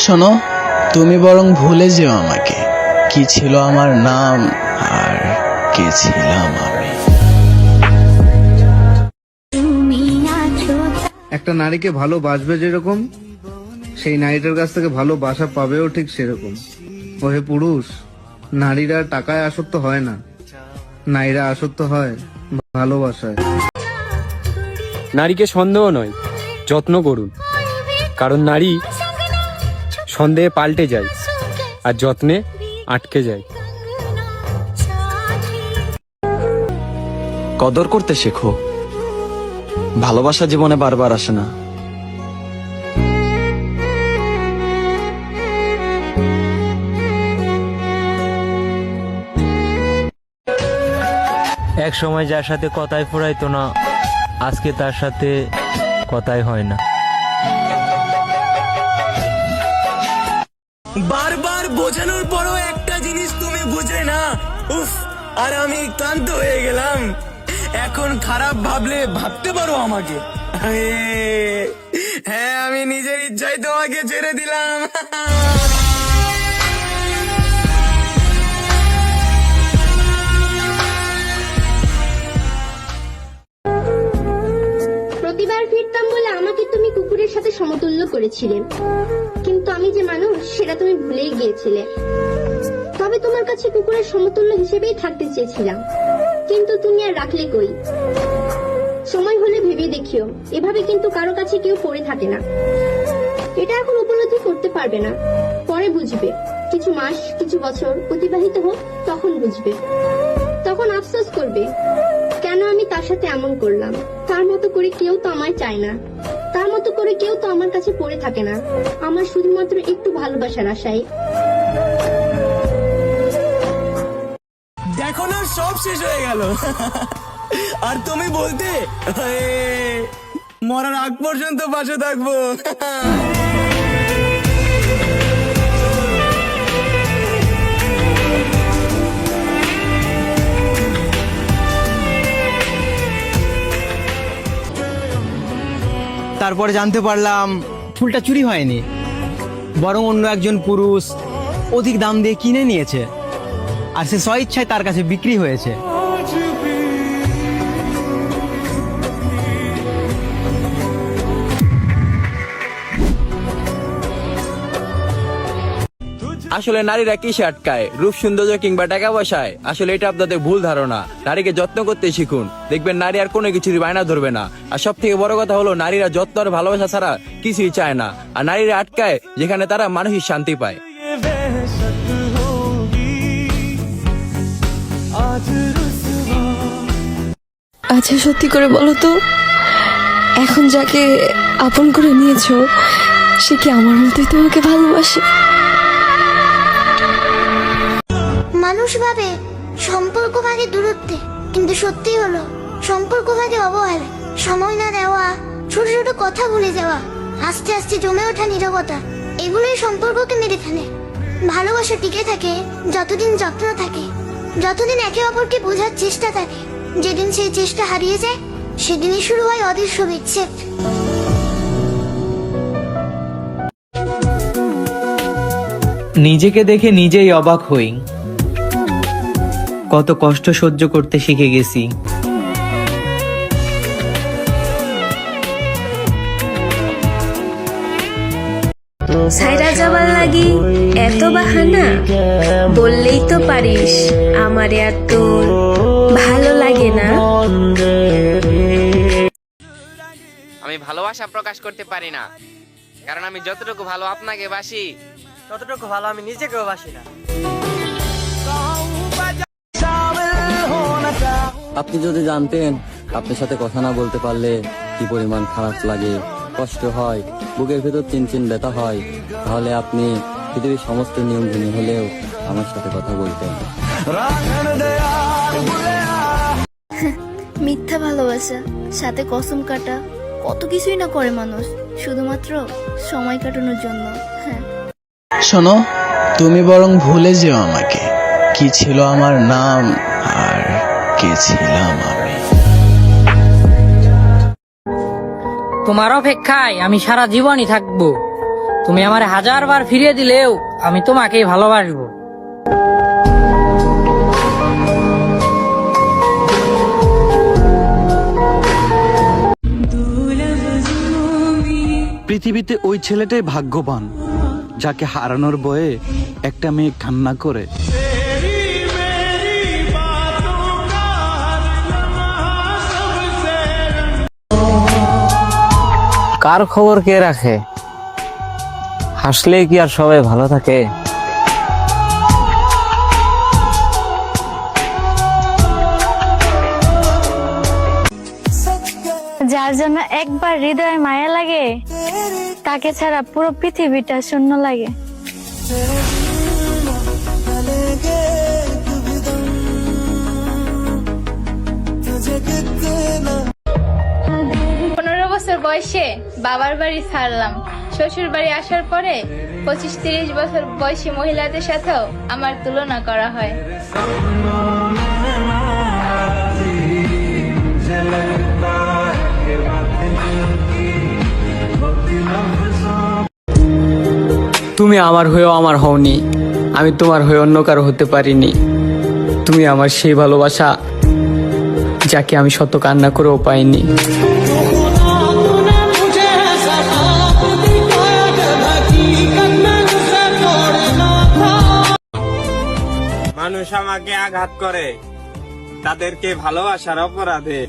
শোনো, তুমি বরং ভুলে যেও আমাকে, কি ছিল আমার নাম আর কে ছিলাম আমি। একটা নারীকে ভালোবাসবে যেরকম, সেই নারীটার কাছ থেকে ভালোবাসা পাবেও ঠিক সেরকম। ওহে পুরুষ, নারীরা টাকায় আসক্ত হয় না, নারীরা আসক্ত হয় ভালোবাসায়। নারীকে সন্দেহ নয়, যত্ন করুন, কারণ নারী সন্দেহে পাল্টে যায় আর যত্নে আটকে যায়। কদর করতে শেখো, ভালোবাসা জীবনে বারবার আসে না। এক সময় যার সাথে কথাই ফুরাইতো না, আজকে তার সাথে কথাই হয় না। বারবার বোঝানোর পরও একটা জিনিস তুমি বুঝলে না। উফ, আর আমি ক্লান্ত হয়ে গেলাম। এখন খারাপ ভাবলে ভাবতে পারো আমাকে। হ্যাঁ, আমি নিজের ইচ্ছায় তোমাকে ছেড়ে দিলাম। প্রতিবার ফিরতাম বলে আমাকে তুমি কুকুরের সাথে সমতুল্য করেছিলে, কিন্তু আমি যে মানুষ সেটা তুমি ভুলেই গিয়েছিলে। তবে তোমার কাছে কুকুরের সমতুল্য হিসেবেই থাকতে চেয়েছিলাম, কিন্তু তুমি আর রাখলে কই। সময় হলে ভেবে দেখিও, এভাবে কিন্তু কারো কাছে কেউ পড়ে থাকে না। এটা এখন উপলব্ধি করতে পারবে না, পরে বুঝবে। কিছু মাস, কিছু বছর অতিবাহিত হোক, তখন বুঝবে। তখন আফসোস করবে, কেন আমি তার সাথে এমন করলাম। তার মতো করে কেউ তো আমায় চায় না, তার মতো করে কেউ তো আমার কাছে পড়ে থাকে না, আমার শুধুমাত্র একটু ভালোবাসার আশায়। দেখো না, সব শেষ হয়ে গেল। আর তুমি বলতে মরার আগ পর্যন্ত পাশে থাকবো। তারপরে জানতে পারলাম ফুলটা চুরি হয়নি, বরং অন্য একজন পুরুষ অধিক দাম দিয়ে কিনে নিয়েছে, আর সে স্বইচ্ছায় তার কাছে বিক্রি হয়েছে। আসলে নারীরা কিসে আটকায়, রূপ সৌন্দর্য কিংবা টাকা পয়সায়? আসলে এটা আপনাদের ভুল ধারণা। নারীকে যত্ন করতে শিখুন, দেখবেন নারী আর কোনো কিছুর বায়না ধরবে না। আর সব থেকে বড় কথা হলো, নারীরা যত্ন আর ভালোবাসা ছাড়া কিছুই চায় না। আর নারীরা আটকায় যেখানে তারা মানসিক শান্তি পায়। আচ্ছা, সত্যি করে বলো তো, এখন যাকে আপন করে নিয়েছো সে কি আমার মতোই তোমাকে ভালোবাসে? মানুষ ভাবে সম্পর্ক ভাগে দূরত্বে, কিন্তু সত্যি হলো সম্পর্ক ভাগে অবহেলা। সময় না দেওয়া, ছোট ছোট কথা ভুলে যাওয়া, আস্তে আস্তে জমে ওঠা নীরবতা, এগুলোই সম্পর্ককে মেরে ফেলে। ভালোবাসা টিকে থাকে যতদিন যত্ন থাকে, যতদিন একে অপরকে বোঝার চেষ্টা থাকে। যেদিন সেই চেষ্টা হারিয়ে যায়, সেদিনই শুরু হয় অদৃশ্য বিচ্ছেদ। নিজেকে দেখে নিজেই অবাক হই, কত কষ্ট সহ্য করতে শিখে গেছি। সাইরা যাবার লাগি এত বাহানা, বললেই তো পারিস আমারে আর তোর ভালো লাগে না। আমি ভালোবাসা প্রকাশ করতে পারি না, কারণ আমি যতটুকু ভালো আপনাকে বাসি, ততটুকু ভালো আমি নিজেকেও বাসি না। আপনি যদি জানতেন আপনার সাথে কথা না বলতে পারলে কি পরিমাণ খারাপ লাগে, কষ্ট হয়, বুকের ভেতর চিনচিন ব্যথা হয়, তাহলে আপনি পৃথিবীর সমস্ত নিয়ম ভেঙে হলেও আমার সাথে কথা বলতেন। মিথ্যা ভালোবাসা, সাথে কসম কাটা, কত কিছুই না করে মানুষ শুধুমাত্র সময় কাটানোর জন্য। হ্যাঁ, শোনো, তুমি বরং ভুলে যেও আমাকে, কি ছিল আমার নাম আর কে ছিলাম আমি। তোমার অপেক্ষায় আমি সারা জীবনই থাকবো। তুমি আমার 1000 বার ফিরিয়ে দিলেও আমি তোমাকেই ভালোবাসবো। পৃথিবীতে ওই ছেলেটাই ভাগ্যবান যাকে হারানোর ভয়ে একটা মেয়ে কান্না করে। কার খবর কে রাখে? হাসলে কি আর সবাই ভালো থাকে? যার জন্য একবার হৃদয়ে মায়া লাগে, তাকে ছাড়া পুরো পৃথিবীটা শূন্য লাগে। বছর বয়সে বাবার বাড়ি ছাড়লাম। শ্বশুর বাড়ি আসার পরে 25-30 বছর বয়সী মহিলাদের সাথেও আমার তুলনা করা হয়। তুমি আমার হয়েও আমার হওনি, আমি তোমার হয়ে অন্য কারো হতে পারিনি। তুমি আমার সেই ভালোবাসা যাকে আমি শত কান্না করেও পাইনি। মানুষ আমাকে আঘাত করে তাদেরকে ভালোবাসার অপরাধে।